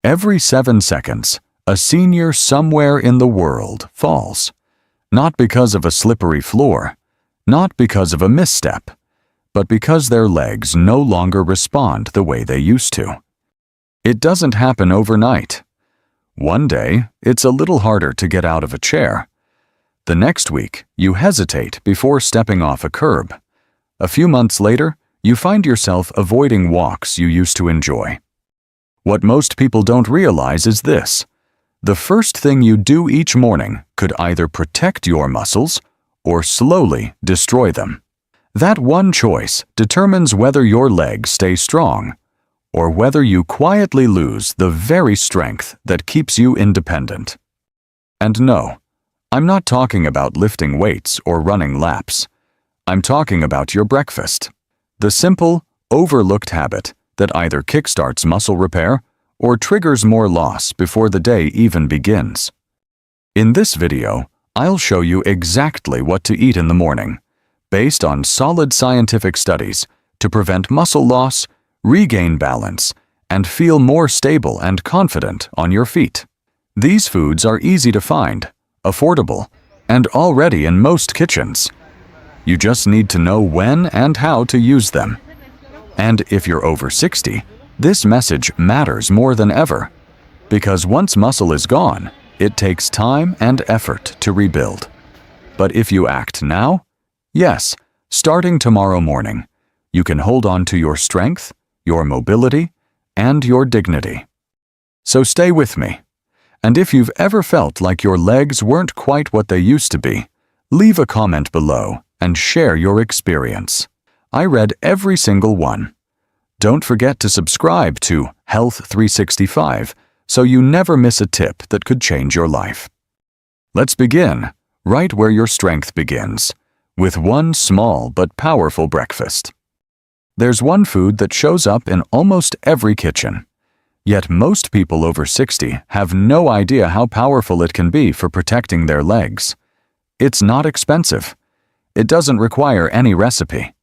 Every 7 seconds, a senior somewhere in the world falls. Not because of a slippery floor, not because of a misstep, but because their legs no longer respond the way they used to. It doesn't happen overnight. One day, it's a little harder to get out of a chair. The next week, you hesitate before stepping off a curb. A few months later, you find yourself avoiding walks you used to enjoy. What most people don't realize is this: the first thing you do each morning could either protect your muscles or slowly destroy them. That one choice determines whether your legs stay strong or whether you quietly lose the very strength that keeps you independent. And no, I'm not talking about lifting weights or running laps. I'm talking about your breakfast. The simple, overlooked habit that either kickstarts muscle repair or triggers more loss before the day even begins. In this video, I'll show you exactly what to eat in the morning, based on solid scientific studies, to prevent muscle loss, regain balance, and feel more stable and confident on your feet. These foods are easy to find, affordable, and already in most kitchens. You just need to know when and how to use them. And if you're over 60, this message matters more than ever, because once muscle is gone, it takes time and effort to rebuild. But if you act now, yes, starting tomorrow morning, you can hold on to your strength, your mobility, and your dignity. So stay with me. And if you've ever felt like your legs weren't quite what they used to be, leave a comment below and share your experience. I read every single one. Don't forget to subscribe to Health 365 so you never miss a tip that could change your life. Let's begin right where your strength begins, with one small but powerful breakfast. There's one food that shows up in almost every kitchen, yet most people over 60 have no idea how powerful it can be for protecting their legs. It's not expensive. It doesn't require any recipe.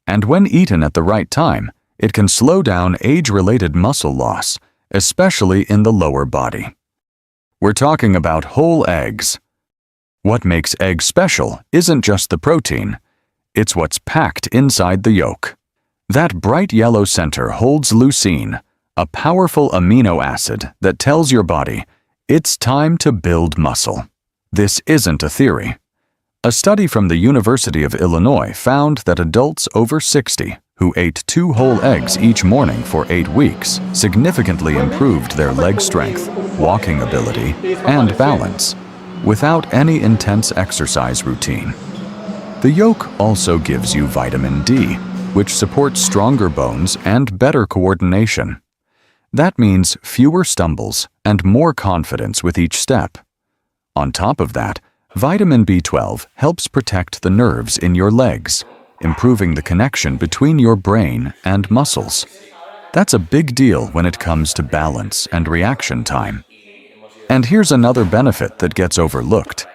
And when eaten at the right time, it can slow down age-related muscle loss, especially in the lower body. We're talking about whole eggs. What makes eggs special isn't just the protein, it's what's packed inside the yolk. That bright yellow center holds leucine, a powerful amino acid that tells your body it's time to build muscle. This isn't a theory. A study from the University of Illinois found that adults over 60 who ate 2 whole eggs each morning for 8 weeks significantly improved their leg strength, walking ability, and balance without any intense exercise routine. The yolk also gives you vitamin D, which supports stronger bones and better coordination. That means fewer stumbles and more confidence with each step. On top of that, vitamin B12 helps protect the nerves in your legs, improving the connection between your brain and muscles. That's a big deal when it comes to balance and reaction time. And here's another benefit that gets overlooked.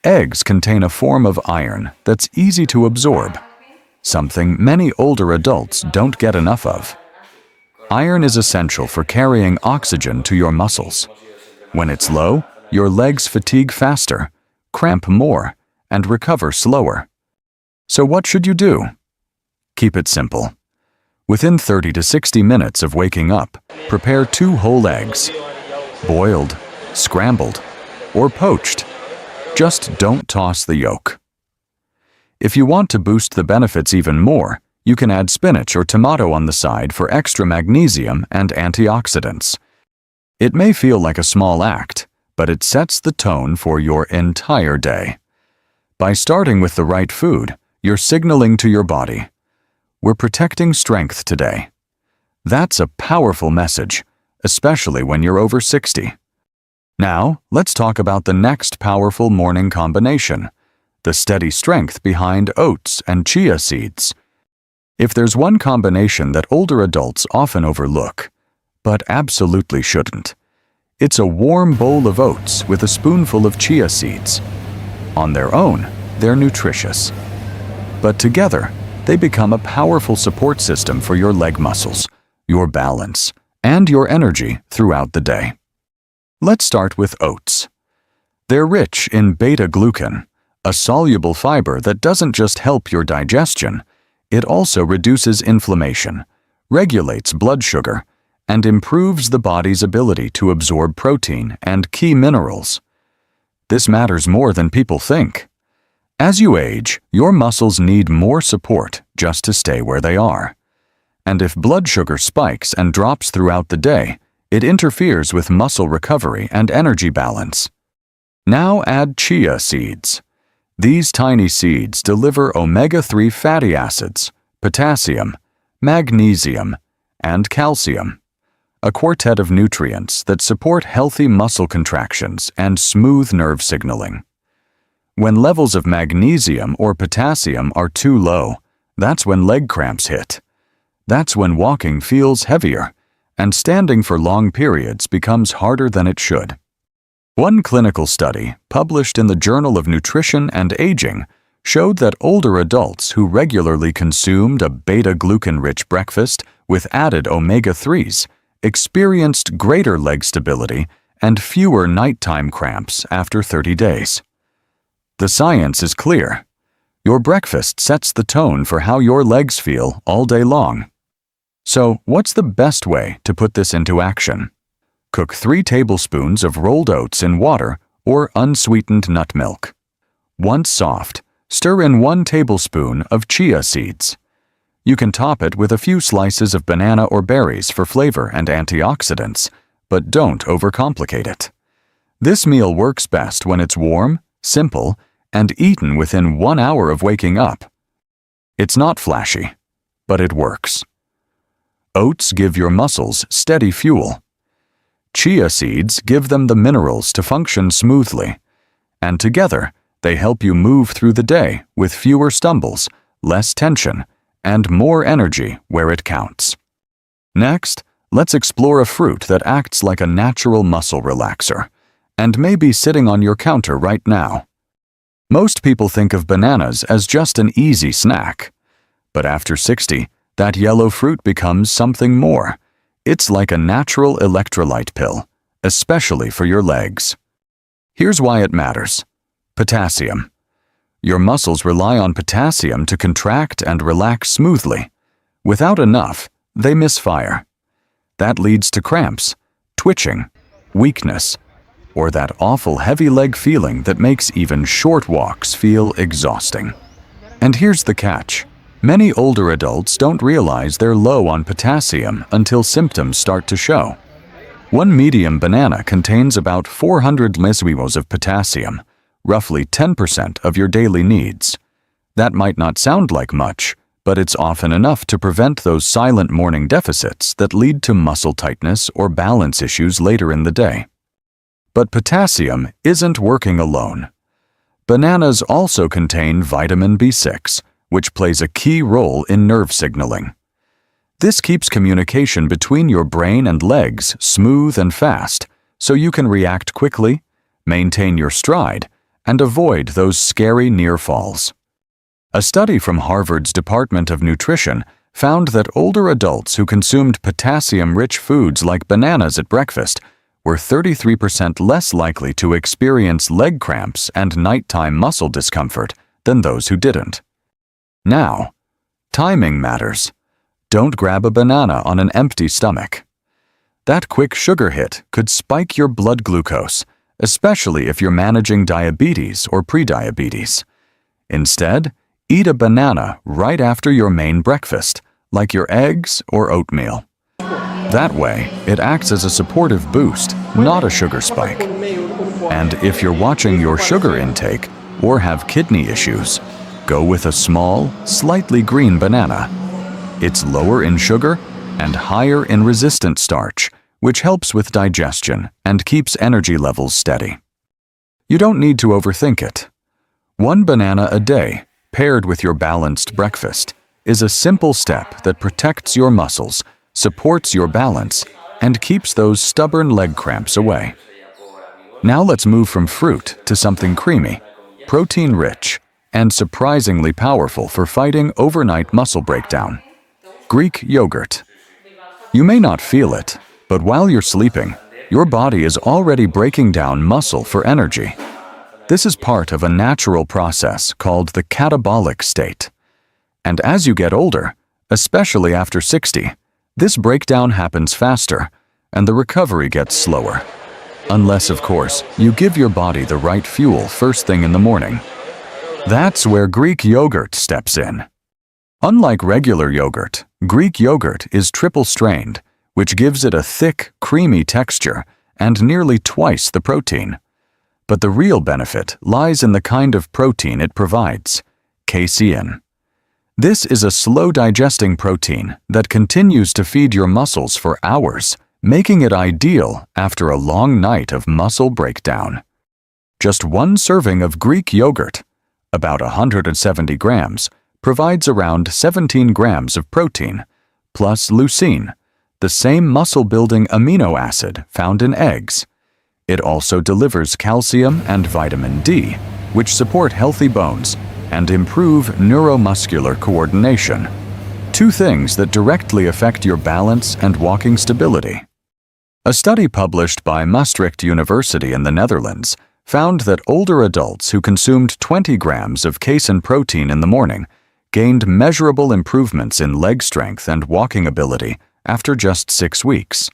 Eggs contain a form of iron that's easy to absorb, something many older adults don't get enough of. Iron is essential for carrying oxygen to your muscles. When it's low, your legs fatigue faster, cramp more, and recover slower. So what should you do? Keep it simple. Within 30 to 60 minutes of waking up, prepare 2 whole eggs, boiled, scrambled, or poached. Just don't toss the yolk. If you want to boost the benefits even more, you can add spinach or tomato on the side for extra magnesium and antioxidants. It may feel like a small act, but it sets the tone for your entire day. By starting with the right food, you're signaling to your body, we're protecting strength today. That's a powerful message, especially when you're over 60. Now, let's talk about the next powerful morning combination, the steady strength behind oats and chia seeds. If there's one combination that older adults often overlook, but absolutely shouldn't, it's a warm bowl of oats with a spoonful of chia seeds. On their own, they're nutritious. But together, they become a powerful support system for your leg muscles, your balance, and your energy throughout the day. Let's start with oats. They're rich in beta-glucan, a soluble fiber that doesn't just help your digestion, it also reduces inflammation, regulates blood sugar, and improves the body's ability to absorb protein and key minerals. This matters more than people think. As you age, your muscles need more support just to stay where they are. And if blood sugar spikes and drops throughout the day, it interferes with muscle recovery and energy balance. Now add chia seeds. These tiny seeds deliver omega-3 fatty acids, potassium, magnesium, and calcium, a quartet of nutrients that support healthy muscle contractions and smooth nerve signaling. When levels of magnesium or potassium are too low, that's when leg cramps hit. That's when walking feels heavier, and standing for long periods becomes harder than it should. One clinical study, published in the Journal of Nutrition and Aging, showed that older adults who regularly consumed a beta-glucan-rich breakfast with added omega-3s experienced greater leg stability and fewer nighttime cramps after 30 days. The science is clear. Your breakfast sets the tone for how your legs feel all day long. So, what's the best way to put this into action? Cook 3 tablespoons of rolled oats in water or unsweetened nut milk. Once soft, stir in 1 tablespoon of chia seeds. You can top it with a few slices of banana or berries for flavor and antioxidants, but don't overcomplicate it. This meal works best when it's warm, simple, and eaten within 1 hour of waking up. It's not flashy, but it works. Oats give your muscles steady fuel. Chia seeds give them the minerals to function smoothly, and together they help you move through the day with fewer stumbles, less tension, and more energy where it counts. Next, let's explore a fruit that acts like a natural muscle relaxer, and may be sitting on your counter right now. Most people think of bananas as just an easy snack, but after 60, that yellow fruit becomes something more. It's like a natural electrolyte pill, especially for your legs. Here's why it matters. Potassium. Your muscles rely on potassium to contract and relax smoothly. Without enough, they misfire. That leads to cramps, twitching, weakness, or that awful heavy leg feeling that makes even short walks feel exhausting. And here's the catch. Many older adults don't realize they're low on potassium until symptoms start to show. 1 medium banana contains about 400 millimolars of potassium, roughly 10% of your daily needs. That might not sound like much, but it's often enough to prevent those silent morning deficits that lead to muscle tightness or balance issues later in the day. But potassium isn't working alone. Bananas also contain vitamin B6, which plays a key role in nerve signaling. This keeps communication between your brain and legs smooth and fast, so you can react quickly, maintain your stride, and avoid those scary near falls. A study from Harvard's Department of Nutrition found that older adults who consumed potassium-rich foods like bananas at breakfast were 33% less likely to experience leg cramps and nighttime muscle discomfort than those who didn't. Now, timing matters. Don't grab a banana on an empty stomach. That quick sugar hit could spike your blood glucose, especially if you're managing diabetes or prediabetes. Instead, eat a banana right after your main breakfast, like your eggs or oatmeal. That way, it acts as a supportive boost, not a sugar spike. And if you're watching your sugar intake or have kidney issues, go with a small, slightly green banana. It's lower in sugar and higher in resistant starch, which helps with digestion and keeps energy levels steady. You don't need to overthink it. 1 banana a day, paired with your balanced breakfast, is a simple step that protects your muscles, supports your balance, and keeps those stubborn leg cramps away. Now let's move from fruit to something creamy, protein-rich, and surprisingly powerful for fighting overnight muscle breakdown. Greek yogurt. You may not feel it, But while you're sleeping, your body is already breaking down muscle for energy. This is part of a natural process called the catabolic state. And as you get older, especially after 60, this breakdown happens faster, and the recovery gets slower. Unless, of course, you give your body the right fuel first thing in the morning. That's where Greek yogurt steps in. Unlike regular yogurt, Greek yogurt is triple-strained, which gives it a thick, creamy texture and nearly twice the protein. But the real benefit lies in the kind of protein it provides, casein. This is a slow-digesting protein that continues to feed your muscles for hours, making it ideal after a long night of muscle breakdown. Just one serving of Greek yogurt, about 170 grams, provides around 17 grams of protein, plus leucine, the same muscle-building amino acid found in eggs. It also delivers calcium and vitamin D, which support healthy bones and improve neuromuscular coordination, two things that directly affect your balance and walking stability. A study published by Maastricht University in the Netherlands found that older adults who consumed 20 grams of casein protein in the morning gained measurable improvements in leg strength and walking ability after just 6 weeks,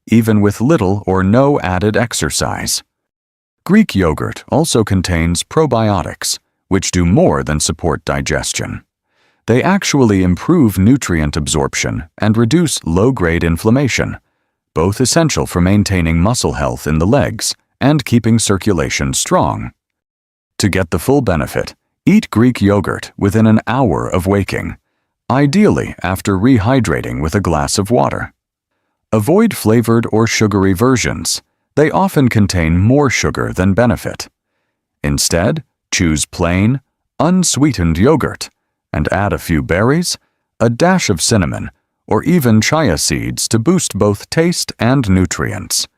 even with little or no added exercise. Greek yogurt also contains probiotics, which do more than support digestion. They actually improve nutrient absorption and reduce low-grade inflammation, both essential for maintaining muscle health in the legs and keeping circulation strong. To get the full benefit, eat Greek yogurt within an hour of waking, ideally after rehydrating with a glass of water. Avoid flavored or sugary versions. They often contain more sugar than benefit. Instead, choose plain, unsweetened yogurt and add a few berries, a dash of cinnamon, or even chia seeds to boost both taste and nutrients.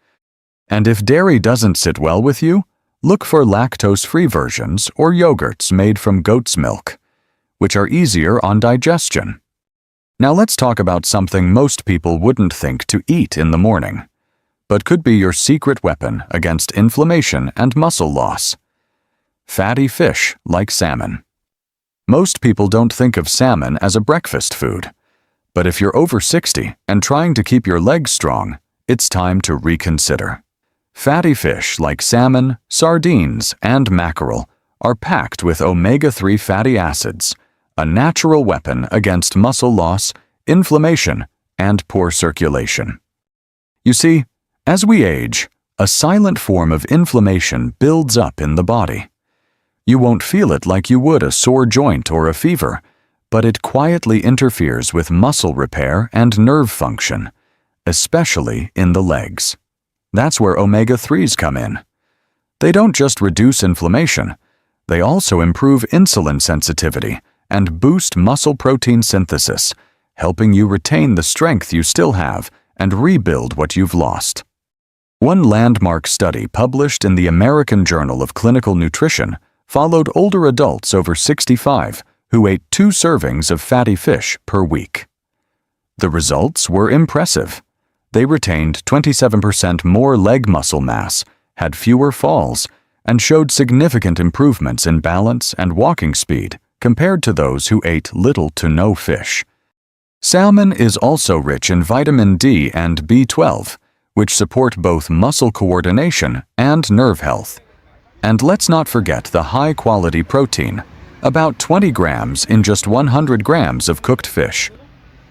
And if dairy doesn't sit well with you, look for lactose-free versions or yogurts made from goat's milk, which are easier on digestion. Now let's talk about something most people wouldn't think to eat in the morning, but could be your secret weapon against inflammation and muscle loss. Fatty fish like salmon. Most people don't think of salmon as a breakfast food, but if you're over 60 and trying to keep your legs strong, it's time to reconsider. Fatty fish like salmon, sardines, and mackerel are packed with omega-3 fatty acids, a natural weapon against muscle loss, inflammation, and poor circulation. You see, as we age, a silent form of inflammation builds up in the body. You won't feel it like you would a sore joint or a fever, but it quietly interferes with muscle repair and nerve function, especially in the legs. That's where omega-3s come in. They don't just reduce inflammation, they also improve insulin sensitivity and boost muscle protein synthesis, helping you retain the strength you still have and rebuild what you've lost. One landmark study published in the American Journal of Clinical Nutrition followed older adults over 65 who ate 2 servings of fatty fish per week. The results were impressive. They retained 27% more leg muscle mass, had fewer falls, and showed significant improvements in balance and walking speed compared to those who ate little to no fish. Salmon is also rich in vitamin D and B12, which support both muscle coordination and nerve health. And let's not forget the high-quality protein, about 20 grams in just 100 grams of cooked fish.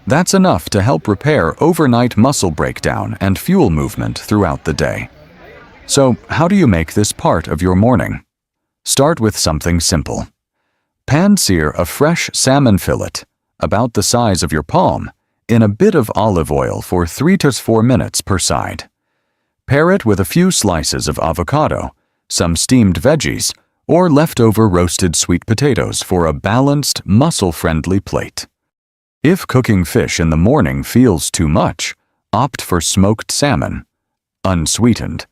That's enough to help repair overnight muscle breakdown and fuel movement throughout the day. So, how do you make this part of your morning? Start with something simple. Pan-sear a fresh salmon fillet, about the size of your palm, in a bit of olive oil for 3 to 4 minutes per side. Pair it with a few slices of avocado, some steamed veggies, or leftover roasted sweet potatoes for a balanced, muscle-friendly plate. If cooking fish in the morning feels too much, opt for smoked salmon, unsweetened,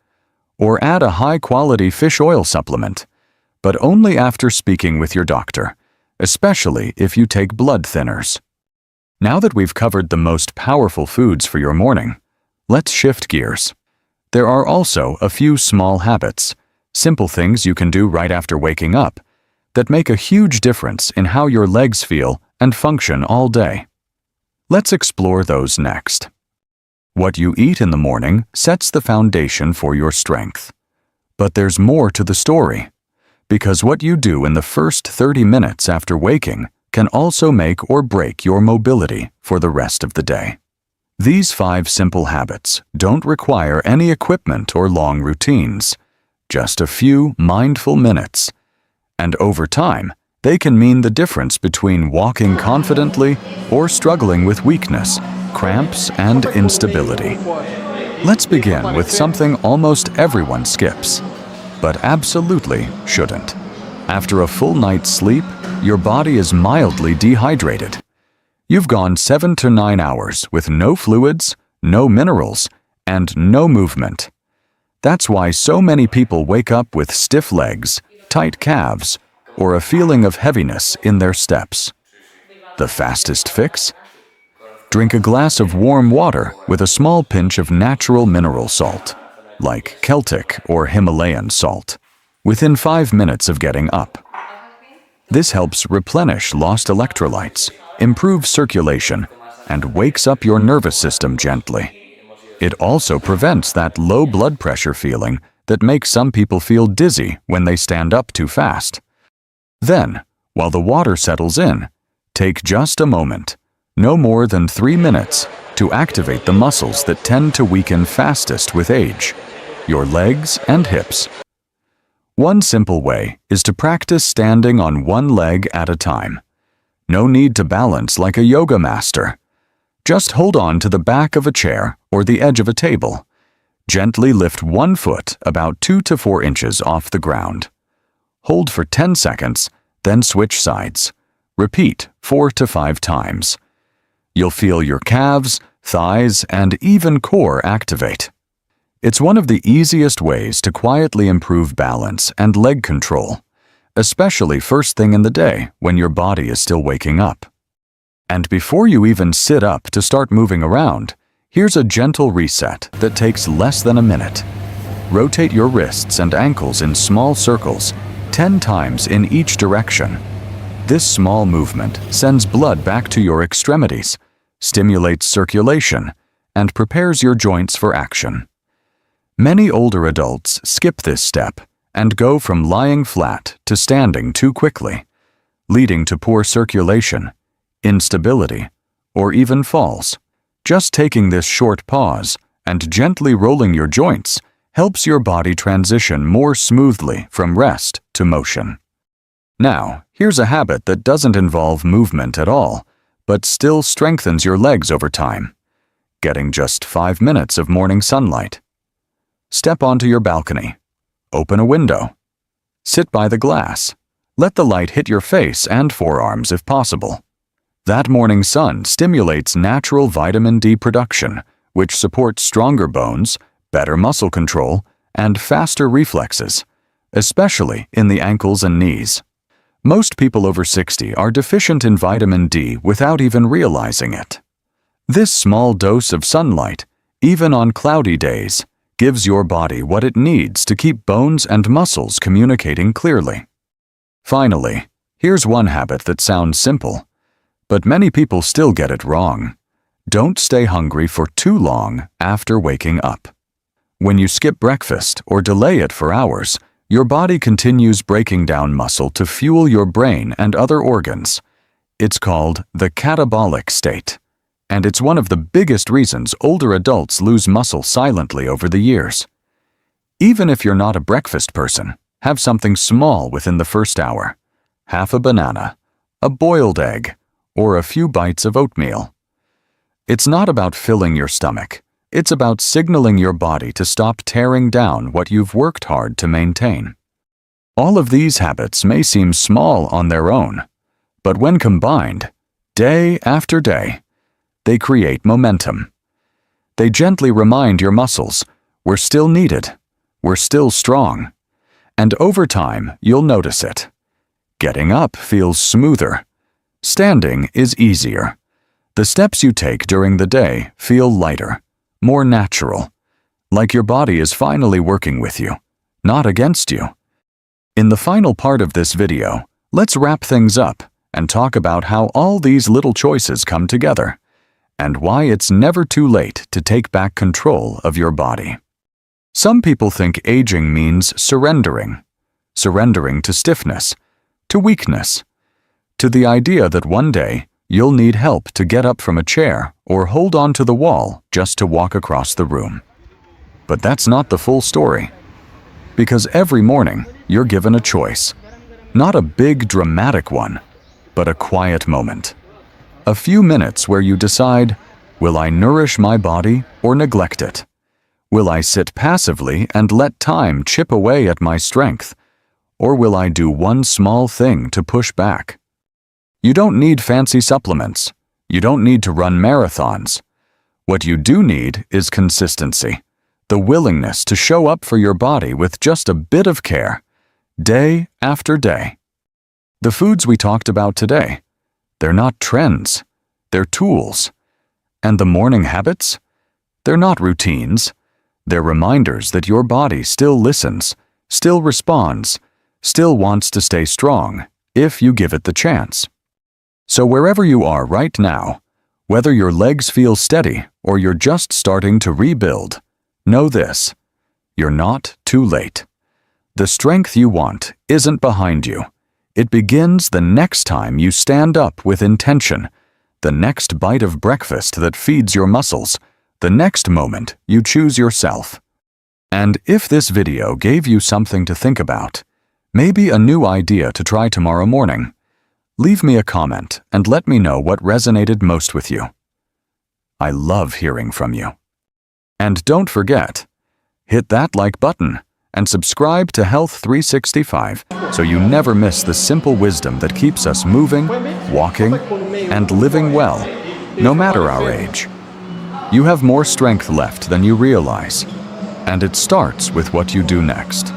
or add a high-quality fish oil supplement, but only after speaking with your doctor, especially if you take blood thinners. Now that we've covered the most powerful foods for your morning, Let's shift gears. There are also a few small habits, simple things you can do right after waking up, that make a huge difference in how your legs feel and function all day. Let's explore those next. What you eat in the morning sets the foundation for your strength. But there's more to the story, because what you do in the first 30 minutes after waking can also make or break your mobility for the rest of the day. These 5 simple habits don't require any equipment or long routines, just a few mindful minutes. And over time, they can mean the difference between walking confidently or struggling with weakness, cramps, and instability. Let's begin with something almost everyone skips, but absolutely shouldn't. After a full night's sleep, your body is mildly dehydrated. You've gone 7 to 9 hours with no fluids, no minerals, and no movement. That's why so many people wake up with stiff legs, tight calves, or a feeling of heaviness in their steps. The fastest fix? Drink a glass of warm water with a small pinch of natural mineral salt, like Celtic or Himalayan salt, within 5 minutes of getting up. This helps replenish lost electrolytes, improve circulation, and wakes up your nervous system gently. It also prevents that low blood pressure feeling that makes some people feel dizzy when they stand up too fast. Then, while the water settles in, take just a moment, no more than 3 minutes, to activate the muscles that tend to weaken fastest with age, your legs and hips. One simple way is to practice standing on one leg at a time. No need to balance like a yoga master. Just hold on to the back of a chair or the edge of a table. Gently lift one foot about 2 to 4 inches off the ground. Hold for 10 seconds, then switch sides. Repeat 4 to 5 times. You'll feel your calves, thighs, and even core activate. It's one of the easiest ways to quietly improve balance and leg control, especially first thing in the day when your body is still waking up. And before you even sit up to start moving around, here's a gentle reset that takes less than a minute. Rotate your wrists and ankles in small circles, 10 times in each direction. This small movement sends blood back to your extremities, stimulates circulation, and prepares your joints for action. Many older adults skip this step and go from lying flat to standing too quickly, leading to poor circulation, instability, or even falls. Just taking this short pause and gently rolling your joints helps your body transition more smoothly from rest to motion. Now, here's a habit that doesn't involve movement at all, but still strengthens your legs over time. Getting just 5 minutes of morning sunlight. Step onto your balcony. Open a window. Sit by the glass. Let the light hit your face and forearms if possible. That morning sun stimulates natural vitamin D production, which supports stronger bones, better muscle control, and faster reflexes, especially in the ankles and knees. Most people over 60 are deficient in vitamin D without even realizing it. This small dose of sunlight, even on cloudy days, gives your body what it needs to keep bones and muscles communicating clearly. Finally, here's one habit that sounds simple, but many people still get it wrong. Don't stay hungry for too long after waking up. When you skip breakfast or delay it for hours, your body continues breaking down muscle to fuel your brain and other organs. It's called the catabolic state, and it's one of the biggest reasons older adults lose muscle silently over the years. Even if you're not a breakfast person, have something small within the first hour. Half a banana, a boiled egg, or a few bites of oatmeal. It's not about filling your stomach. It's about signaling your body to stop tearing down what you've worked hard to maintain. All of these habits may seem small on their own, but when combined, day after day, they create momentum. They gently remind your muscles, we're still needed, we're still strong, and over time you'll notice it. Getting up feels smoother. Standing is easier. The steps you take during the day feel lighter. more natural, like your body is finally working with you, not against you. In the final part of this video, let's wrap things up and talk about how all these little choices come together, and why it's never too late to take back control of your body. Some people think aging means surrendering to stiffness, to weakness, to the idea that one day you'll need help to get up from a chair or hold on to the wall just to walk across the room. But that's not the full story. Because every morning you're given a choice. Not a big dramatic one, but a quiet moment. A few minutes where you decide, will I nourish my body or neglect it? Will I sit passively and let time chip away at my strength? Or will I do one small thing to push back? You don't need fancy supplements. You don't need to run marathons. What you do need is consistency, the willingness to show up for your body with just a bit of care, day after day. The foods we talked about today, they're not trends, they're tools. And the morning habits? They're not routines. They're reminders that your body still listens, still responds, still wants to stay strong if you give it the chance. So wherever you are right now, whether your legs feel steady or you're just starting to rebuild, know this: you're not too late. The strength you want isn't behind you. It begins the next time you stand up with intention, the next bite of breakfast that feeds your muscles, the next moment you choose yourself. And if this video gave you something to think about, maybe a new idea to try tomorrow morning, leave me a comment and let me know what resonated most with you. I love hearing from you. And don't forget, hit that like button and subscribe to Health 365 so you never miss the simple wisdom that keeps us moving, walking, and living well, no matter our age. You have more strength left than you realize, and it starts with what you do next.